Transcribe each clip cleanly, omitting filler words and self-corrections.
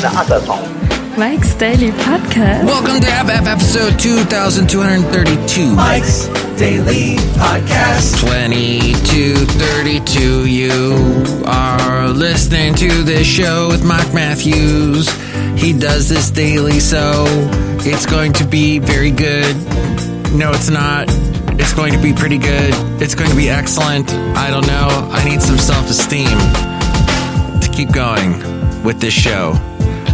other song. Mike's Daily Podcast. Welcome to FF episode 2232. Mike's Daily Podcast 2232. You are listening to this show with Mike Matthews. He does this daily, so it's going to be very good. No, it's not. It's going to be pretty good. It's going to be excellent. I don't know. I need some self-esteem to keep going with this show.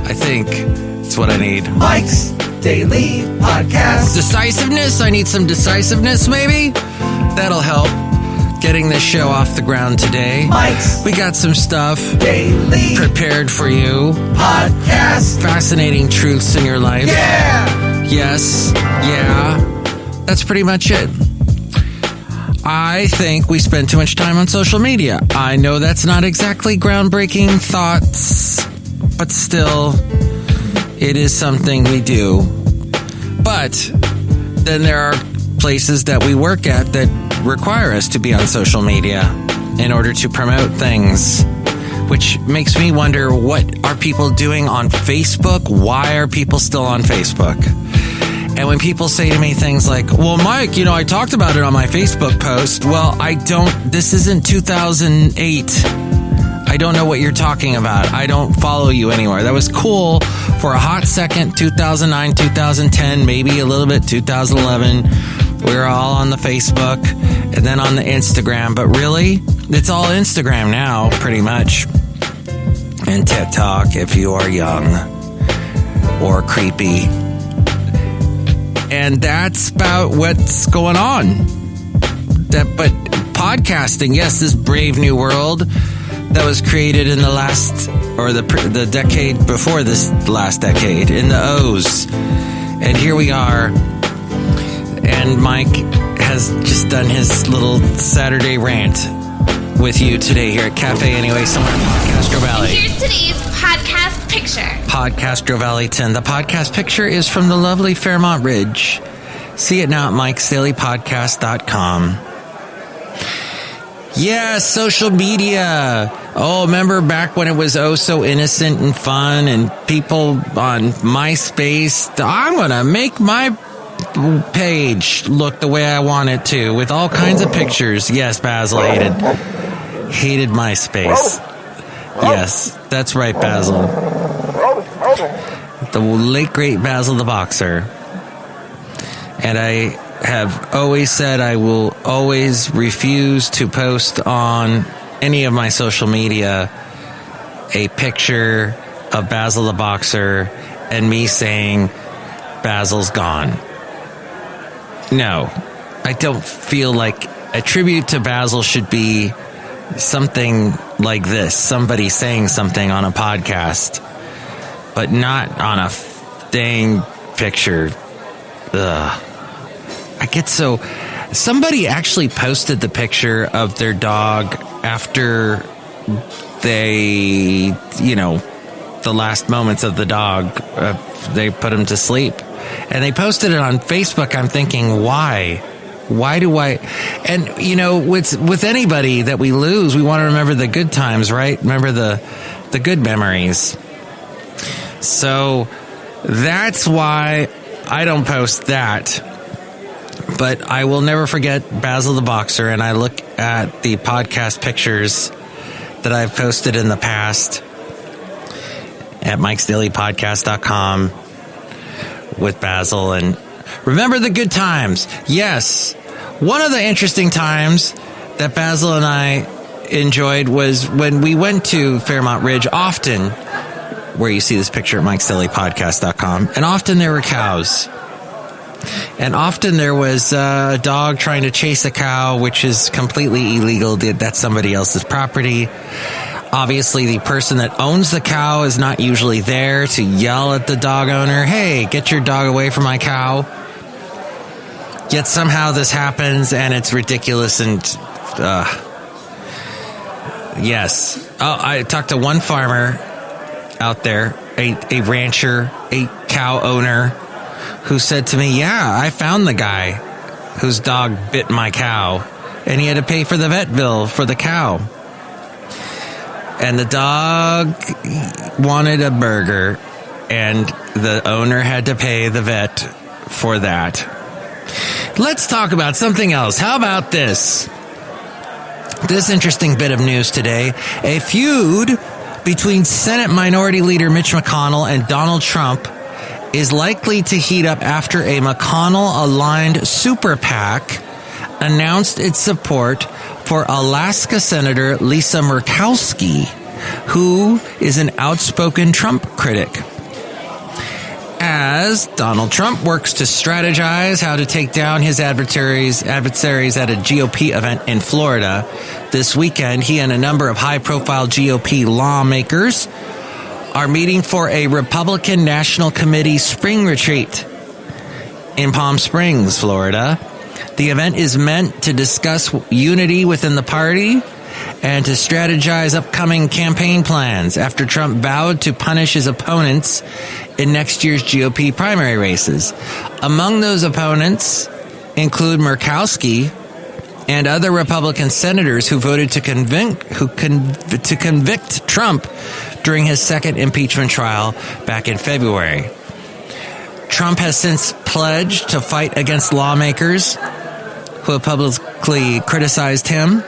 I think it's what I need. Mike's Daily Podcast. Decisiveness. I need some decisiveness, maybe. That'll help getting this show off the ground today. Mike's We got some stuff Daily prepared for you. Podcast. Fascinating truths in your life. Yeah! Yes. Yeah. That's pretty much it. I think we spend too much time on social media. I know that's not exactly groundbreaking thoughts, but still, it is something we do. But then there are places that we work at that require us to be on social media in order to promote things, which makes me wonder, what are people doing on Facebook? Why are people still on Facebook? And when people say to me things like, well, Mike, I talked about it on my Facebook post. Well, this isn't 2008. I don't know what you're talking about. I don't follow you anymore. That was cool for a hot second, 2009, 2010, maybe a little bit 2011. We were all on the Facebook and then on the Instagram. But really, it's all Instagram now, pretty much. And TikTok if you are young or creepy. And that's about what's going on. But podcasting, yes, this brave new world that was created in the last, or the decade before this last decade, in the O's. And here we are. And Mike has just done his little Saturday rant with you today here at Cafe Anyway, somewhere in Podcastro Valley. Here's today's podcast picture. Podcastro Valley 10. The podcast picture is from the lovely Fairmont Ridge. See it now at MikesDailyPodcast.com. Yeah, social media. Oh, remember back when it was so innocent and fun, and people on MySpace, I'm going to make my page look the way I want it to, with all kinds of pictures. Yes, Basil hated MySpace. Yes, that's right, Basil. The late, great Basil the Boxer. And I have always said I will always refuse to post on any of my social media a picture of Basil the Boxer and me saying Basil's gone. No, I don't feel like a tribute to Basil should be something like this, somebody saying something on a podcast, but not on a dang picture. Ugh. I get so... Somebody actually posted the picture of their dog after they, the last moments of the dog, they put him to sleep. And they posted it on Facebook. I'm thinking, why? Why do I... And, with anybody that we lose, we want to remember the good times, right? Remember the good memories. So that's why I don't post that. But I will never forget Basil the Boxer, and I look at the podcast pictures that I've posted in the past at MikesDailyPodcast.com with Basil, and remember the good times. Yes. One of the interesting times that Basil and I enjoyed was when we went to Fairmont Ridge, often, where you see this picture at MikesDailyPodcast.com, and often there were cows. And often there was a dog trying to chase a cow, which is completely illegal. That's somebody else's property. Obviously, the person that owns the cow is not usually there to yell at the dog owner, hey, get your dog away from my cow. Yet somehow this happens, and it's ridiculous. And yes. Oh, I talked to one farmer out there, a rancher, a cow owner, who said to me, yeah, I found the guy whose dog bit my cow, and he had to pay for the vet bill for the cow. And the dog wanted a burger, and the owner had to pay the vet for that. Let's talk about something else. How about this? This interesting bit of news today. A feud between Senate Minority Leader Mitch McConnell and Donald Trump is likely to heat up after a McConnell-aligned super PAC announced its support for Alaska Senator Lisa Murkowski, who is an outspoken Trump critic. As Donald Trump works to strategize how to take down his adversaries at a GOP event in Florida this weekend, he and a number of high-profile GOP lawmakers are meeting for a Republican National Committee spring retreat in Palm Springs, Florida. The event is meant to discuss unity within the party and to strategize upcoming campaign plans after Trump vowed to punish his opponents in next year's GOP primary races. Among those opponents include Murkowski and other Republican senators who voted to convict Trump during his second impeachment trial back in February. Trump has since pledged to fight against lawmakers who have publicly criticized him,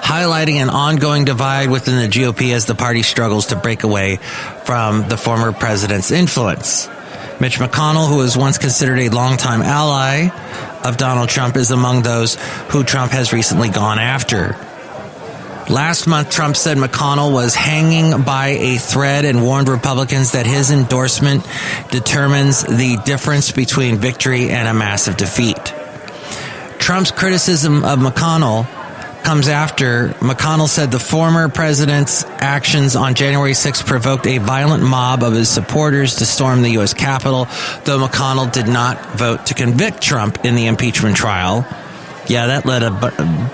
highlighting an ongoing divide within the GOP as the party struggles to break away from the former president's influence. Mitch McConnell, who was once considered a longtime ally of Donald Trump, is among those who Trump has recently gone after. Last month, Trump said McConnell was hanging by a thread and warned Republicans that his endorsement determines the difference between victory and a massive defeat. Trump's criticism of McConnell comes after McConnell said the former president's actions on January 6th provoked a violent mob of his supporters to storm the U.S. Capitol, though McConnell did not vote to convict Trump in the impeachment trial. Yeah, that led a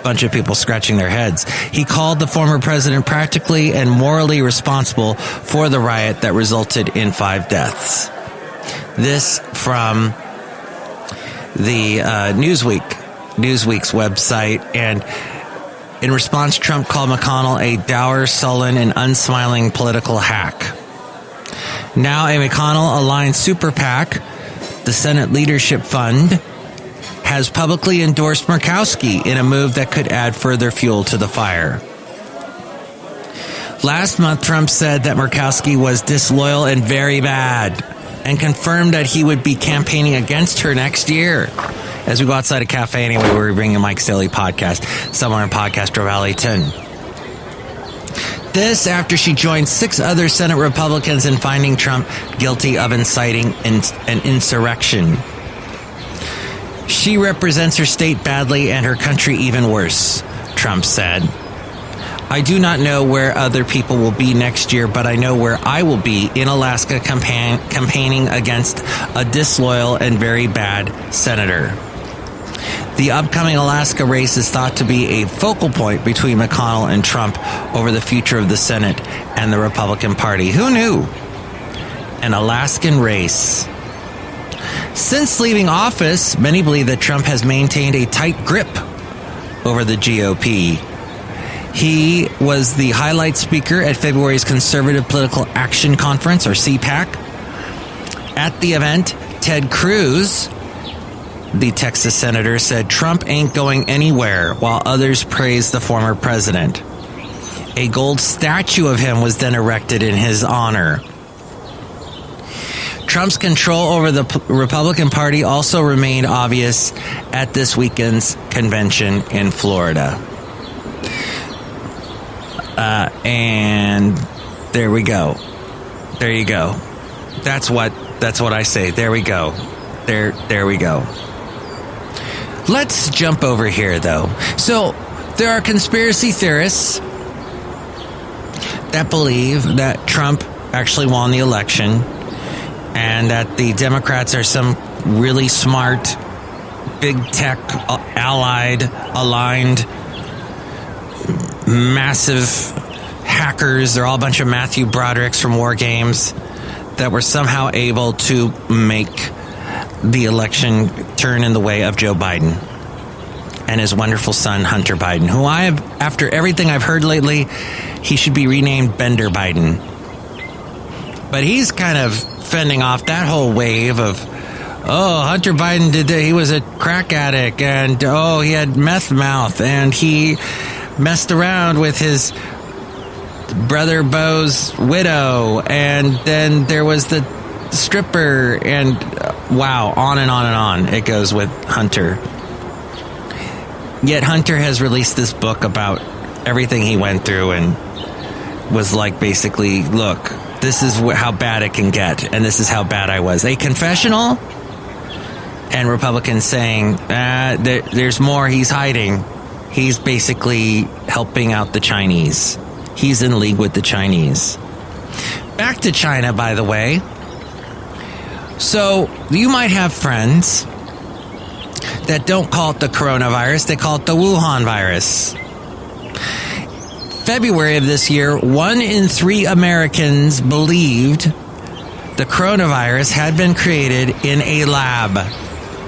bunch of people scratching their heads. He called the former president practically and morally responsible for the riot that resulted in 5 deaths. This from the Newsweek's website. And in response, Trump called McConnell a dour, sullen, and unsmiling political hack. Now a McConnell-aligned super PAC, the Senate Leadership Fund, has publicly endorsed Murkowski in a move that could add further fuel to the fire. Last month, Trump said that Murkowski was disloyal and very bad, and confirmed that he would be campaigning against her next year. As we go outside a cafe anyway, we're bringing Mike's Daily Podcast somewhere in Podcastro Valley 10. This after she joined 6 other Senate Republicans in finding Trump guilty of inciting an insurrection. She represents her state badly and her country even worse, Trump said. I do not know where other people will be next year, but I know where I will be in Alaska campaigning against a disloyal and very bad senator. The upcoming Alaska race is thought to be a focal point between McConnell and Trump over the future of the Senate and the Republican Party. Who knew? An Alaskan race. Since leaving office, many believe that Trump has maintained a tight grip over the GOP. He was the highlight speaker at February's Conservative Political Action Conference, or CPAC. At the event, Ted Cruz, the Texas senator, said Trump ain't going anywhere, while others praised the former president. A gold statue of him was then erected in his honor. Trump's control over the Republican Party also remained obvious at this weekend's convention in Florida. And there we go. There you go. That's what I say. There we go. There we go. Let's jump over here, though. So there are conspiracy theorists that believe that Trump actually won the election and that the Democrats are some really smart, big tech, aligned, massive hackers. They're all a bunch of Matthew Brodericks from War Games that were somehow able to make the election turn in the way of Joe Biden. and his wonderful son, Hunter Biden, who after everything I've heard lately, he should be renamed Bender Biden. But he's kind of fending off that whole wave of, Hunter Biden he was a crack addict, and he had meth mouth, and he messed around with his brother Bo's widow, and then there was the stripper, and wow, on and on and on it goes with Hunter. Yet Hunter has released this book about everything he went through and was like, basically, look, this is how bad it can get, and this is how bad I was. A confessional, and Republicans saying, there's more he's hiding. He's basically helping out the Chinese. He's in league with the Chinese. Back to China, by the way. So you might have friends that don't call it the coronavirus, they call it the Wuhan virus. February of this year, 1 in 3 Americans believed the coronavirus had been created in a lab.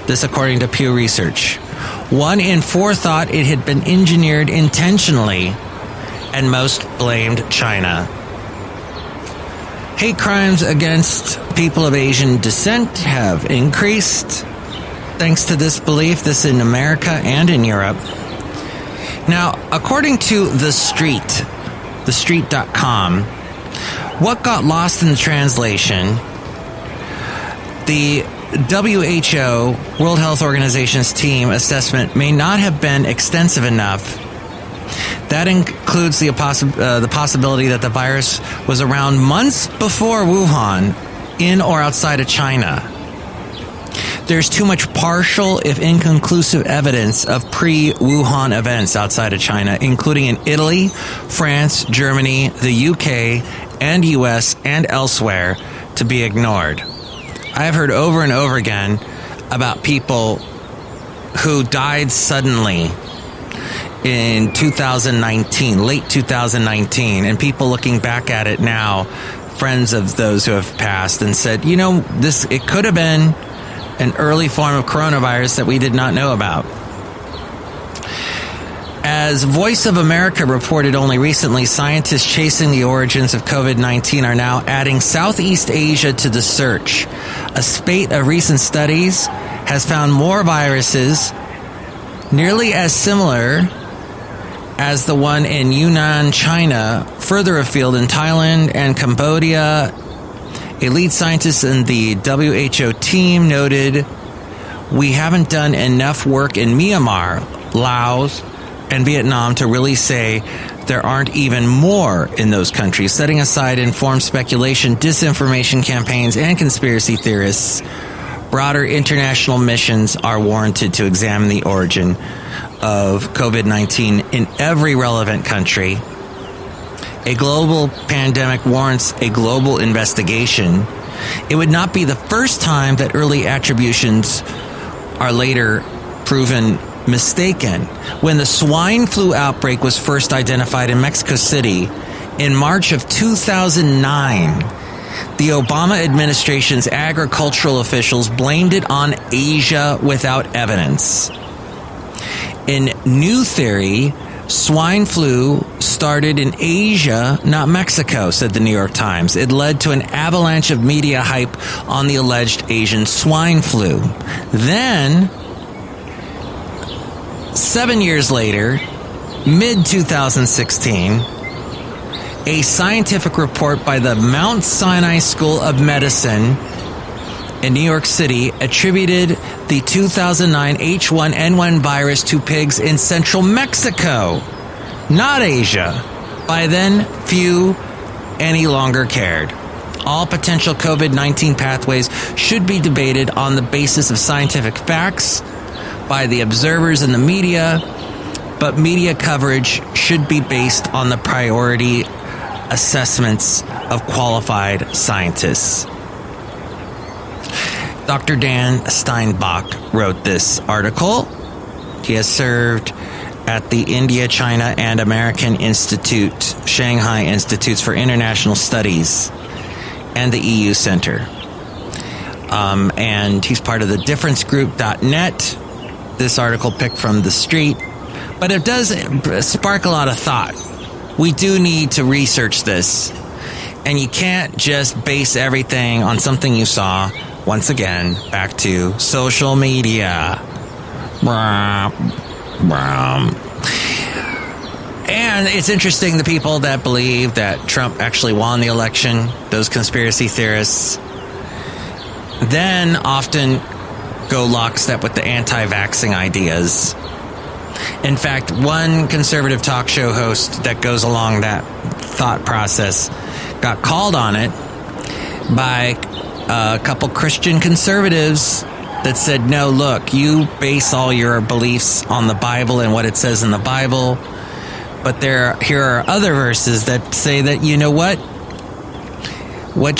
This according to Pew Research. 1 in 4 thought it had been engineered intentionally, and most blamed China. Hate crimes against people of Asian descent have increased thanks to this belief, this in America and in Europe. Now, according to TheStreet.com, what got lost in the translation, the WHO, World Health Organization's team assessment may not have been extensive enough. That includes the possibility that the virus was around months before Wuhan, in or outside of China. There's too much partial, if inconclusive, evidence of pre-Wuhan events outside of China, including in Italy, France, Germany, the UK, and US, and elsewhere, to be ignored. I have heard over and over again about people who died suddenly in 2019, late 2019, and people looking back at it now, friends of those who have passed, and said, it could have been an early form of coronavirus that we did not know about. As Voice of America reported only recently, scientists chasing the origins of COVID-19 are now adding Southeast Asia to the search. A spate of recent studies has found more viruses nearly as similar as the one in Yunnan, China, further afield in Thailand and Cambodia. A lead scientist in the WHO team noted, "We haven't done enough work in Myanmar, Laos, and Vietnam to really say there aren't even more in those countries. Setting aside informed speculation, disinformation campaigns, and conspiracy theorists, broader international missions are warranted to examine the origin of COVID-19 in every relevant country. A global pandemic warrants a global investigation. It would not be the first time that early attributions are later proven mistaken. When the swine flu outbreak was first identified in Mexico City in March of 2009, the Obama administration's agricultural officials blamed it on Asia without evidence. In new theory, swine flu started in Asia, not Mexico, said the New York Times. It led to an avalanche of media hype on the alleged Asian swine flu. Then, 7 years later, mid-2016, a scientific report by the Mount Sinai School of Medicine in New York City attributed the 2009 H1N1 virus to pigs in central Mexico, not Asia. By then, few any longer cared. All potential COVID-19 pathways should be debated on the basis of scientific facts by the observers in the media, but media coverage should be based on the priority assessments of qualified scientists. Dr. Dan Steinbach wrote this article. He has served at the India, China, and American Institute, Shanghai Institutes for International Studies, and the EU Center. And he's part of the differencegroup.net, this article picked from the street, but it does spark a lot of thought. We do need to research this, and you can't just base everything on something you saw. Once again, back to social media. And it's interesting, the people that believe that Trump actually won the election, those conspiracy theorists, then often go lockstep with the anti-vaxxing ideas. In fact, one conservative talk show host that goes along that thought process got called on it by a couple Christian conservatives that said, no, look, you base all your beliefs on the Bible and what it says in the Bible, but here are other verses that say that, you know what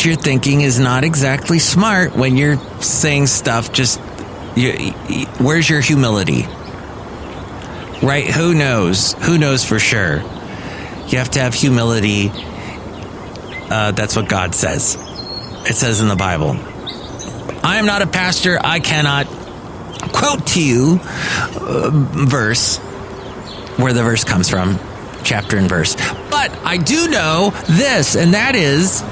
you're thinking is not exactly smart when you're saying stuff. Just, where's your humility? Right? Who knows? Who knows for sure? You have to have humility. That's what God says. It says in the Bible. I am not a pastor. I cannot quote to you verse, where the verse comes from, chapter and verse. But I do know this, and that is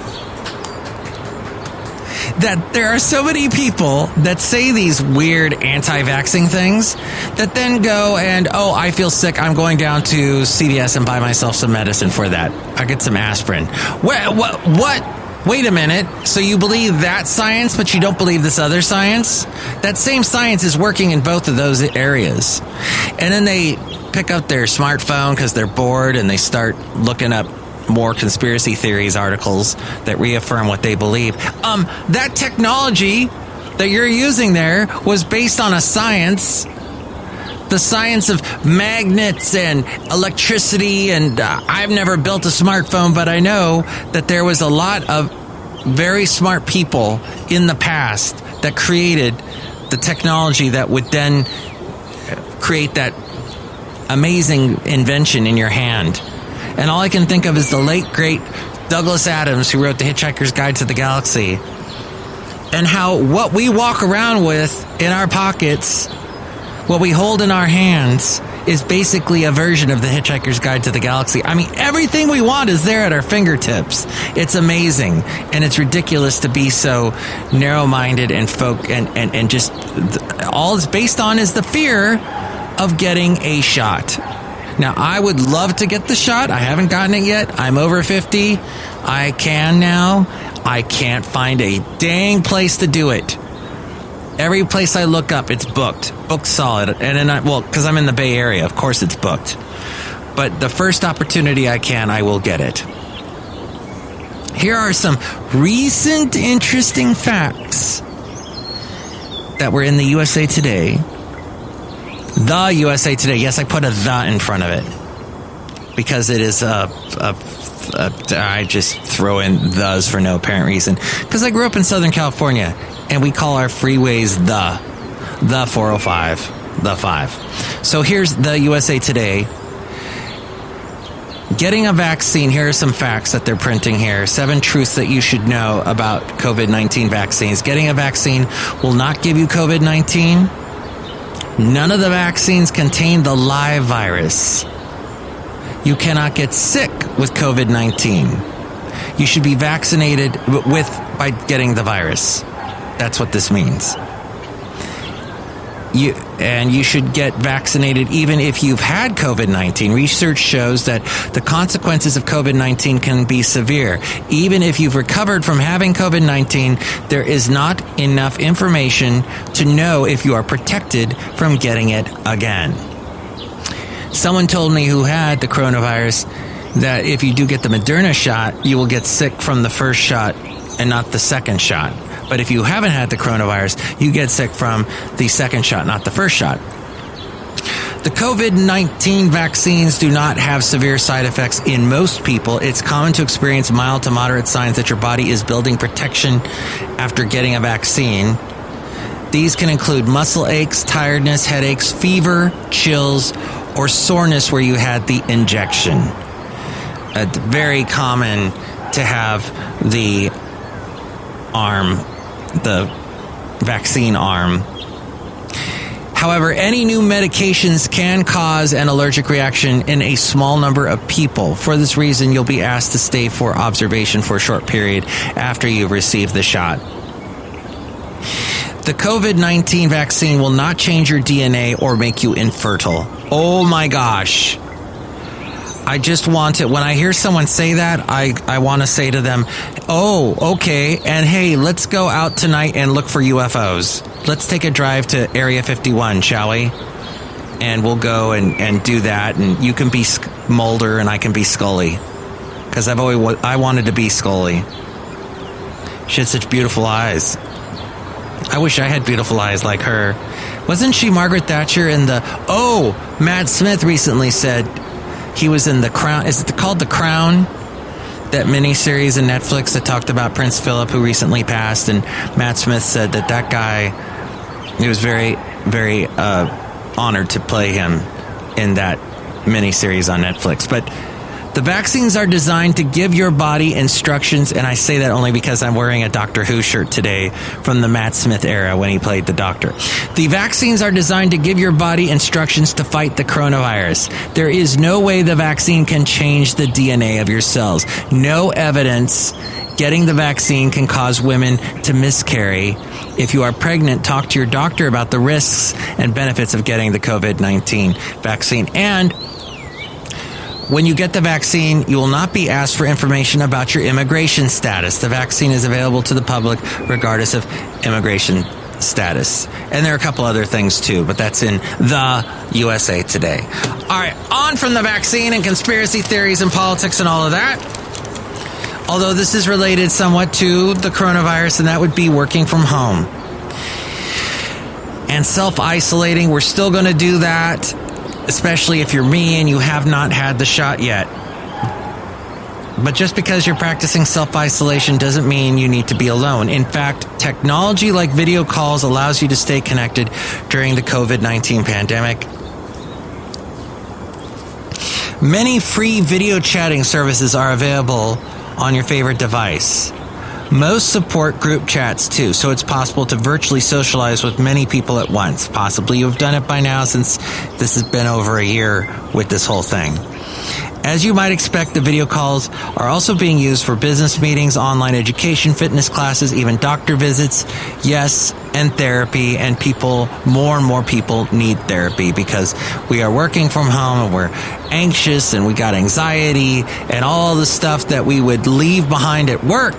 that there are so many people that say these weird anti-vaxxing things that then go and, oh, I feel sick, I'm going down to CVS and buy myself some medicine for that. I get some aspirin. What? Wait a minute. So you believe that science, but you don't believe this other science? That same science is working in both of those areas. And then they pick up their smartphone because they're bored and they start looking up more conspiracy theories articles that reaffirm what they believe. That technology that you're using there was based on a science, the science of magnets and electricity, and I've never built a smartphone, but I know that there was a lot of very smart people in the past that created the technology that would then create that amazing invention in your hand. And all I can think of is the late, great Douglas Adams, who wrote The Hitchhiker's Guide to the Galaxy, and how what we walk around with in our pockets, what we hold in our hands, is basically a version of The Hitchhiker's Guide to the Galaxy. I mean, everything we want is there at our fingertips. It's amazing. And it's ridiculous to be so narrow-minded and and just all it's based on is the fear of getting a shot. Now, I would love to get the shot. I haven't gotten it yet. I'm over 50. I can now. I can't find a dang place to do it. Every place I look up, it's booked. Booked solid. And then because I'm in the Bay Area, of course it's booked. But the first opportunity I can, I will get it. Here are some recent interesting facts that were in the USA Today. The USA Today. Yes, I put a "the" in front of it because it is I just throw in "thes" for no apparent reason. Because I grew up in Southern California, and we call our freeways the 405, the 5. So here's the USA Today. Getting a vaccine. Here are some facts that they're printing here. 7 truths that you should know about COVID-19 vaccines. Getting a vaccine will not give you COVID-19. None of the vaccines contain the live virus. You cannot get sick with COVID-19. You should be vaccinated by getting the virus. That's what this means. You should get vaccinated even if you've had COVID-19. Research shows that the consequences of COVID-19 can be severe. Even if you've recovered from having COVID-19, there is not enough information to know if you are protected from getting it again. Someone told me who had the coronavirus that if you do get the Moderna shot, you will get sick from the first shot and not the second shot. But if you haven't had the coronavirus, you get sick from the second shot, not the first shot. The COVID-19 vaccines do not have severe side effects in most people. It's common to experience mild to moderate signs that your body is building protection after getting a vaccine. These can include muscle aches, tiredness, headaches, fever, chills, or soreness where you had the injection. It's very common to have the vaccine arm. However, any new medications can cause an allergic reaction in a small number of people. For this reason, you'll be asked to stay for observation for a short period after you've received the shot. The COVID-19 vaccine will not change your DNA or make you infertile. Oh my gosh. I just want it. When I hear someone say that, I want to say to them, oh, okay. And hey, let's go out tonight and look for UFOs. Let's take a drive to Area 51, shall we? And we'll go and do that. And you can be Mulder and I can be Scully. Because I wanted to be Scully. She had such beautiful eyes. I wish I had beautiful eyes like her. Wasn't she Margaret Thatcher in the... Oh, Matt Smith recently said he was in The Crown. Is it called The Crown? That miniseries in Netflix that talked about Prince Philip, who recently passed. And Matt Smith said that guy, he was very, very honored to play him in that miniseries on Netflix. But the vaccines are designed to give your body instructions, and I say that only because I'm wearing a Doctor Who shirt today from the Matt Smith era when he played the Doctor. The vaccines are designed to give your body instructions to fight the coronavirus. There is no way the vaccine can change the DNA of your cells. No evidence getting the vaccine can cause women to miscarry. If you are pregnant, talk to your doctor about the risks and benefits of getting the COVID-19 vaccine. And when you get the vaccine, you will not be asked for information about your immigration status. The vaccine is available to the public regardless of immigration status. And there are a couple other things too, but that's in the USA Today. All right, on from the vaccine and conspiracy theories and politics and all of that. Although this is related somewhat to the coronavirus, and that would be working from home. And self-isolating, we're still going to do that. Especially if you're me and you have not had the shot yet. But just because you're practicing self-isolation doesn't mean you need to be alone. In fact, technology like video calls allows you to stay connected during the COVID-19 pandemic. Many free video chatting services are available on your favorite device. Most support group chats too, so it's possible to virtually socialize with many people at once. Possibly you've done it by now since this has been over a year with this whole thing. As you might expect, the video calls are also being used for business meetings, online education, fitness classes, even doctor visits, yes, and therapy. And more and more people need therapy because we are working from home and we're anxious and we got anxiety and all the stuff that we would leave behind at work.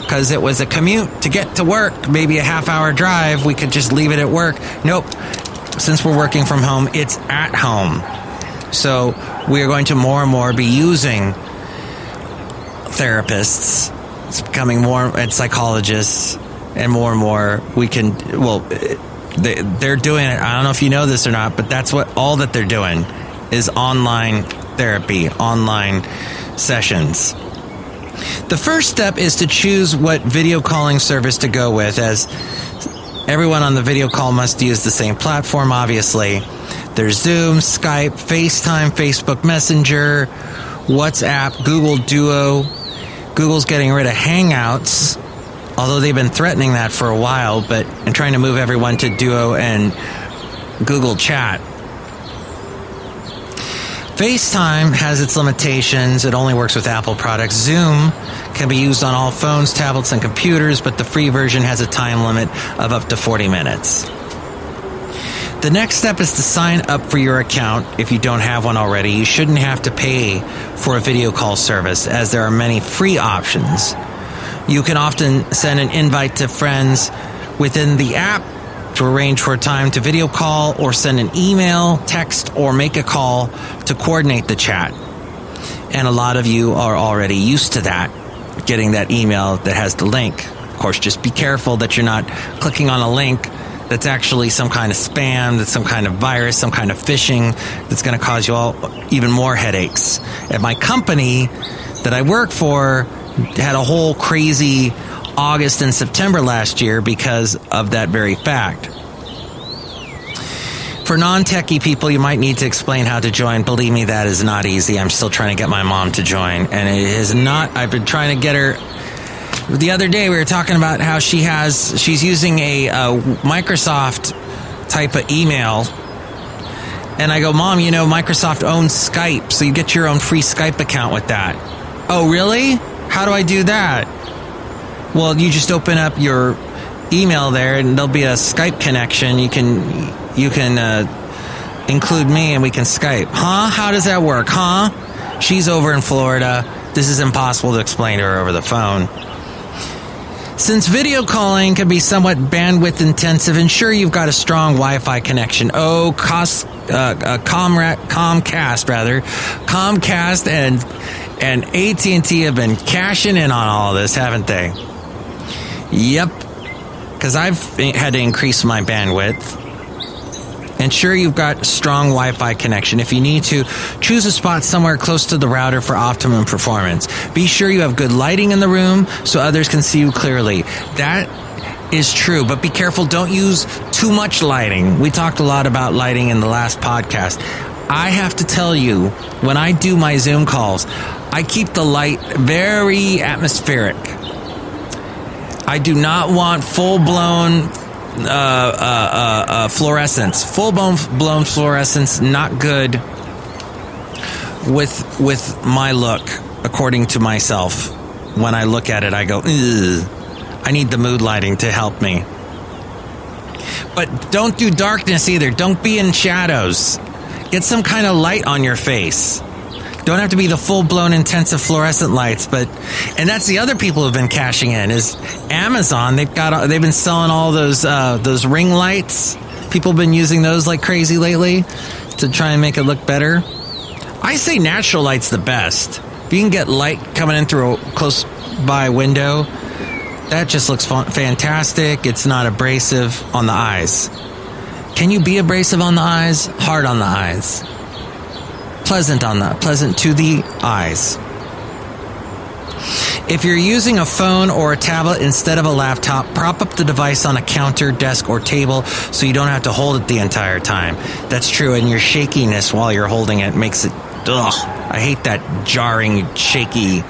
Because it was a commute to get to work, maybe a half-hour drive, we could just leave it at work. Nope. Since we're working from home, it's at home. So we are going to more and more be using therapists. It's becoming more, and psychologists, and more we can, well, they're doing it. I don't know if you know this or not, but that's all that they're doing is online therapy, online sessions. The first step is to choose what video calling service to go with, as everyone on the video call must use the same platform, obviously. There's Zoom, Skype, FaceTime, Facebook Messenger, WhatsApp, Google Duo. Google's getting rid of Hangouts, although they've been threatening that for a while, and trying to move everyone to Duo and Google Chat. FaceTime has its limitations. It only works with Apple products. Zoom can be used on all phones, tablets, and computers, but the free version has a time limit of up to 40 minutes. The next step is to sign up for your account if you don't have one already. You shouldn't have to pay for a video call service, as there are many free options. You can often send an invite to friends within the app to arrange for a time to video call, or send an email, text, or make a call to coordinate the chat. And a lot of you are already used to that, getting that email that has the link. Of course, just be careful that you're not clicking on a link that's actually some kind of spam, that's some kind of virus, some kind of phishing that's going to cause you all even more headaches. At my company that I work for had a whole crazy August and September last year because of that very fact. For non-techie people, you might need to explain how to join. Believe me, that is not easy. I'm still trying to get my mom to join, and it is not. I've been trying to get her. The other day we were talking about how she's using a Microsoft type of email. And I go, Mom, Microsoft owns Skype, so you get your own free Skype account with that. Oh, really? How do I do that? Well, you just open up your email there, and there'll be a Skype connection. You can include me, and we can Skype. Huh? How does that work? Huh? She's over in Florida. This is impossible to explain to her over the phone. Since video calling can be somewhat bandwidth intensive, ensure you've got a strong Wi-Fi connection. Oh, Comcast and AT&T have been cashing in on all of this, haven't they? Yep, because I've had to increase my bandwidth. Ensure you've got strong Wi-Fi connection. If you need to, choose a spot somewhere close to the router for optimum performance. Be sure you have good lighting in the room so others can see you clearly. That is true, but be careful. Don't use too much lighting. We talked a lot about lighting in the last podcast. I have to tell you, when I do my Zoom calls, I keep the light very atmospheric. I do not want full-blown fluorescence. Full-blown fluorescence, not good with my look, according to myself. When I look at it, I go, ugh. I need the mood lighting to help me. But don't do darkness either. Don't be in shadows. Get some kind of light on your face. Don't have to be the full-blown intensive fluorescent lights, and that's the other people who've been cashing in is Amazon. They've been selling all those ring lights. People have been using those like crazy lately to try and make it look better. I say natural light's the best. If you can get light coming in through a close by window, that just looks fantastic. It's not abrasive on the eyes. Can you be abrasive on the eyes? Hard on the eyes. Pleasant to the eyes. If you're using a phone or a tablet instead of a laptop, prop up the device on a counter, desk, or table so you don't have to hold it the entire time. That's true, and your shakiness while you're holding it makes it, I hate that jarring, shaky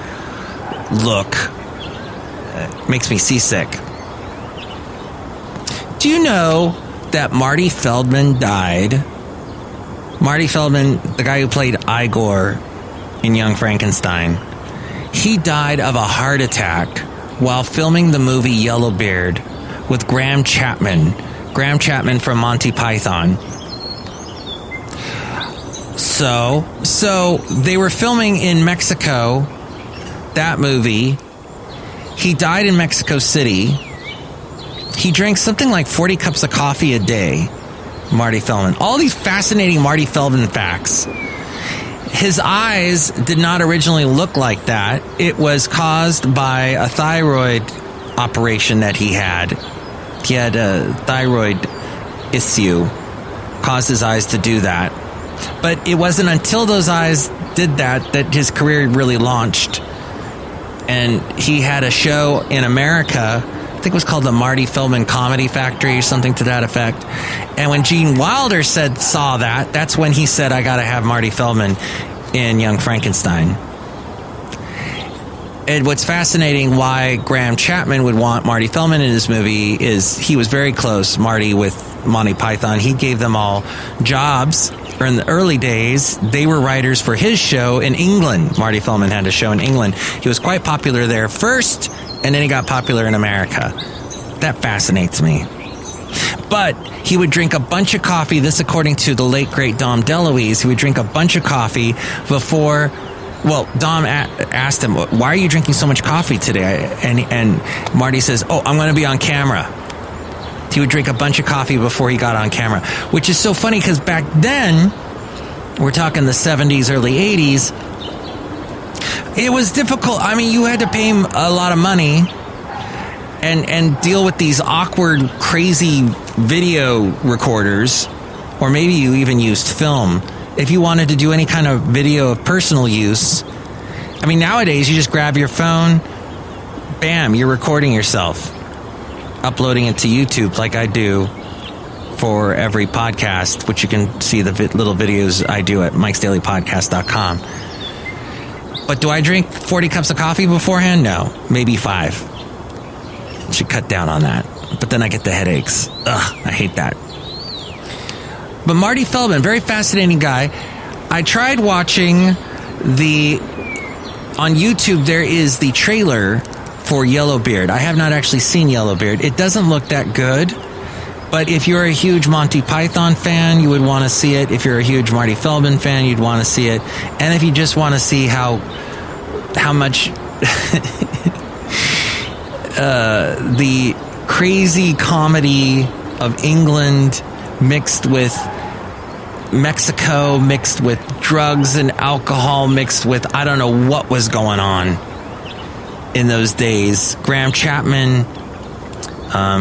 look. It makes me seasick. Do you know that Marty Feldman died? Marty Feldman, the guy who played Igor in Young Frankenstein, he died of a heart attack while filming the movie Yellowbeard with Graham Chapman from Monty Python. So they were filming in Mexico, that movie. He died in Mexico City. He drank something like 40 cups of coffee a day. Marty Feldman. All these fascinating Marty Feldman facts. His eyes did not originally look like that. It was caused by a thyroid operation that he had. He had a thyroid issue. Caused his eyes to do that. But it wasn't until those eyes did that his career really launched. And he had a show in America, I think it was called the Marty Feldman Comedy Factory or something to that effect. And when Gene Wilder saw that, that's when he said, I got to have Marty Feldman in Young Frankenstein. And what's fascinating why Graham Chapman would want Marty Feldman in his movie is he was very close, Marty, with Monty Python. He gave them all jobs. Or in the early days, they were writers for his show in England. Marty Feldman had a show in England. He was quite popular there first, and then he got popular in America. That fascinates me. But he would drink a bunch of coffee, this according to the late, great Dom DeLuise. He would drink a bunch of coffee before... Well, Dom asked him, why are you drinking so much coffee today? And Marty says, I'm going to be on camera. He would drink a bunch of coffee before he got on camera, which is so funny because back then, we're talking the 70s, early 80s, it was difficult. I mean, you had to pay him a lot of money and deal with these awkward, crazy video recorders, or maybe you even used film. If you wanted to do any kind of video of personal use, I mean, nowadays you just grab your phone, bam, you're recording yourself. Uploading it to YouTube like I do for every podcast, which you can see the little videos I do at MikesDailyPodcast.com. But do I drink 40 cups of coffee beforehand? No, maybe 5. Should cut down on that. But then I get the headaches. Ugh, I hate that. But Marty Feldman, very fascinating guy. I tried watching on YouTube, there is the trailer for Yellowbeard. I have not actually seen Yellowbeard. It doesn't look that good. But if you're a huge Monty Python fan, you would want to see it. If you're a huge Marty Feldman fan, you'd want to see it. And if you just want to see how much the crazy comedy of England mixed with Mexico, mixed with drugs and alcohol, mixed with I don't know what was going on in those days. Graham Chapman,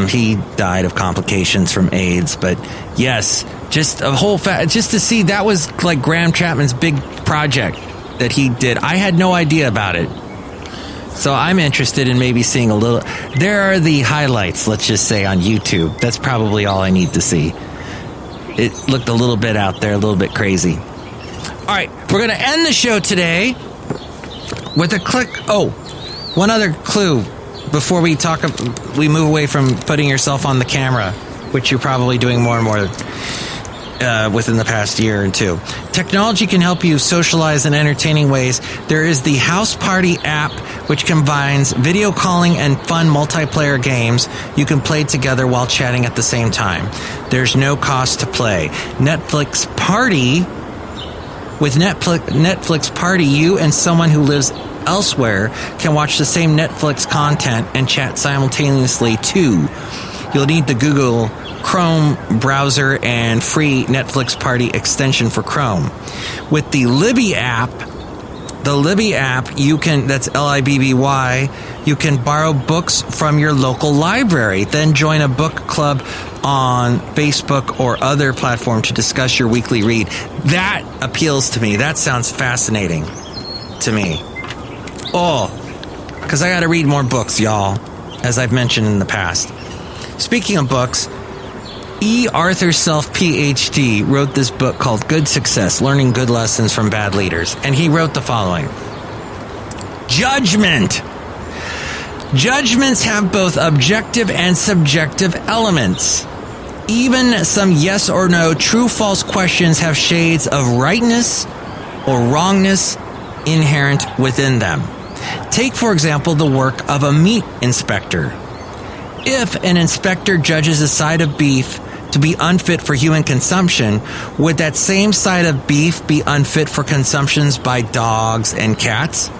he died of complications from AIDS, but yes, just a whole just to see that was like Graham Chapman's big project that he did. I had no idea about it. So I'm interested in maybe seeing a little. There are the highlights, let's just say, on YouTube. That's probably all I need to see. It looked a little bit out there, a little bit crazy. All right, we're going to end the show today with a click. Oh, one other clue before we move away from putting yourself on the camera, which you're probably doing more and more within the past year or two. Technology can help you socialize in entertaining ways. There is the House Party app, which combines video calling and fun multiplayer games you can play together while chatting at the same time. There's no cost to play. Netflix Party. With Netflix Party, you and someone who lives elsewhere can watch the same Netflix content and chat simultaneously too. You'll need the Google Chrome browser and free Netflix Party extension for Chrome. With the Libby app, you can, that's Libby, you can borrow books from your local library, then join a book club on Facebook or other platform to discuss your weekly read. That appeals to me. That sounds fascinating to me. Oh, because I got to read more books, y'all, as I've mentioned in the past. Speaking of books, E. Arthur Self, Ph.D., wrote this book called Good Success, Learning Good Lessons from Bad Leaders. And he wrote the following. Judgment. Judgments have both objective and subjective elements. Even some yes or no, true-false questions have shades of rightness or wrongness inherent within them. Take, for example, the work of a meat inspector. If an inspector judges a side of beef to be unfit for human consumption, would that same side of beef be unfit for consumptions by dogs and cats?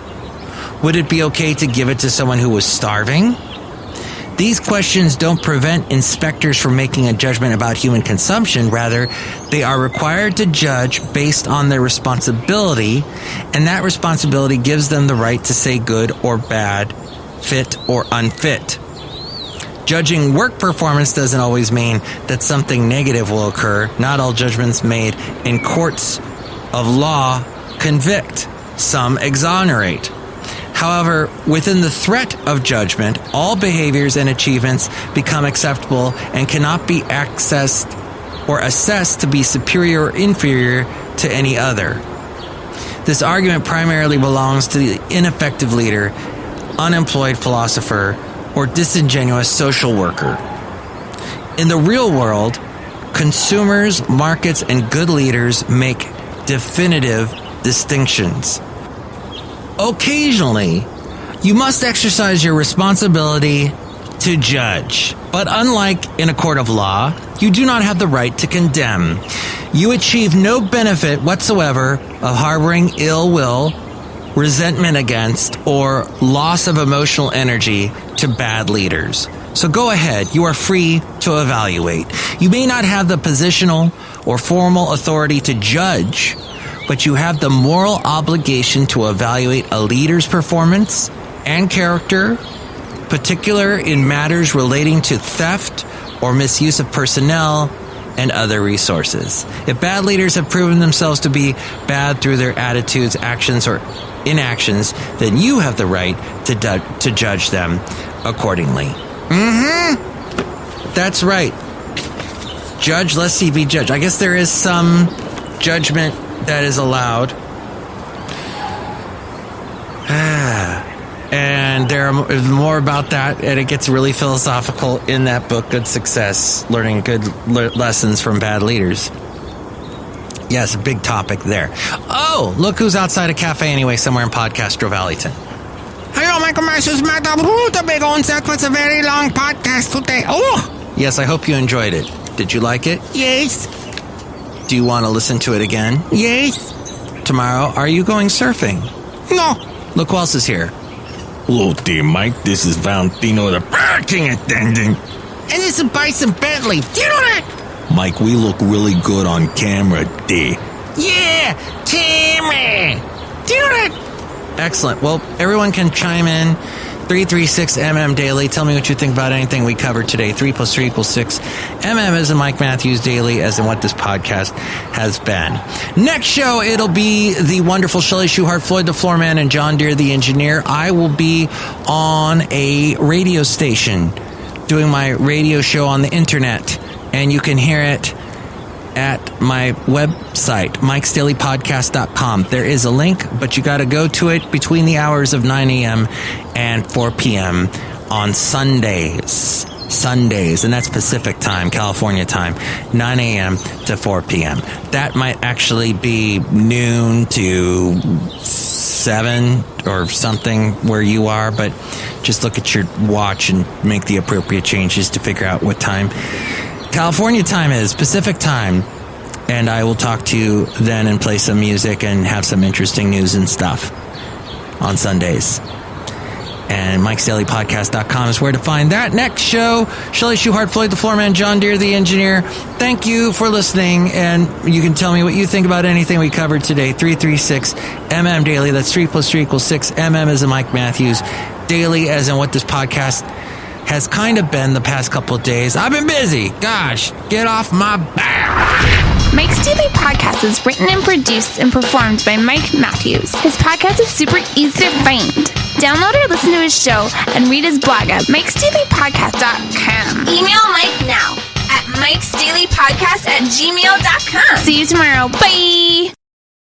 Would it be okay to give it to someone who was starving? These questions don't prevent inspectors from making a judgment about human consumption. Rather, they are required to judge based on their responsibility, and that responsibility gives them the right to say good or bad, fit or unfit. Judging work performance doesn't always mean that something negative will occur. Not all judgments made in courts of law convict. Some exonerate. However, within the threat of judgment, all behaviors and achievements become acceptable and cannot be accessed or assessed to be superior or inferior to any other. This argument primarily belongs to the ineffective leader, unemployed philosopher, or disingenuous social worker. In the real world, consumers, markets, and good leaders make definitive distinctions. Occasionally, you must exercise your responsibility to judge. But unlike in a court of law, you do not have the right to condemn. You achieve no benefit whatsoever of harboring ill will, resentment against, or loss of emotional energy to bad leaders. So go ahead, you are free to evaluate. You may not have the positional or formal authority to judge, but you have the moral obligation to evaluate a leader's performance and character, particular in matters relating to theft or misuse of personnel and other resources. If bad leaders have proven themselves to be bad through their attitudes, actions, or inactions, then you have the right to judge them accordingly. That's right. Judge, lest he be judged. I guess there is some judgment that is allowed. And there is more about that, and it gets really philosophical in that book, Good Success, Learning Good Lessons from Bad Leaders. Yes, a big topic there. Oh, look who's outside a cafe anyway, somewhere in Podcastro Valleyton. Hello, Michael Myers, Madame Rootabega on set with a very long podcast today. Oh! Yes, I hope you enjoyed it. Did you like it? Yes. Do you want to listen to it again? Yes. Tomorrow, are you going surfing? No. Look who else is here. Hello there, Mike. This is Valentino, the parking attendant. And this is Bison Bentley. Do you know that? Mike, we look really good on camera, dear. Yeah, Timmy. Do you know that? Excellent. Well, everyone can chime in. 336MM Daily. Tell me what you think about anything we covered today. 3 + 3 = 6. MM as in Mike Matthews Daily, as in what this podcast has been. Next show, it'll be the wonderful Chely Shoehart, Floyd the Floorman, and John Deere the Engineer. I will be on a radio station doing my radio show on the internet, and you can hear it at my website, MikesDailyPodcast.com. There is a link, but you got to go to it between the hours of 9 a.m. and 4 p.m. on Sundays, and that's Pacific time, California time, 9 a.m. to 4 p.m. That might actually be noon to 7 or something where you are, but just look at your watch and make the appropriate changes to figure out what time California time is, Pacific time, and I will talk to you then and play some music and have some interesting news and stuff on Sundays. And MikesDailyPodcast.com is where to find that. Next show, Chely Shoehart, Floyd the Floorman, John Deere the Engineer. Thank you for listening, and you can tell me what you think about anything we covered today. 336MM Daily. That's 3 + 3 = 6. MM as in Mike Matthews. Daily as in what this podcast has kind of been the past couple of days. I've been busy. Gosh, get off my back. Mike's Daily Podcast is written and produced and performed by Mike Matthews. His podcast is super easy to find. Download or listen to his show and read his blog at MikesDailyPodcast.com. Email Mike now at MikesDailyPodcast@gmail.com. See you tomorrow. Bye!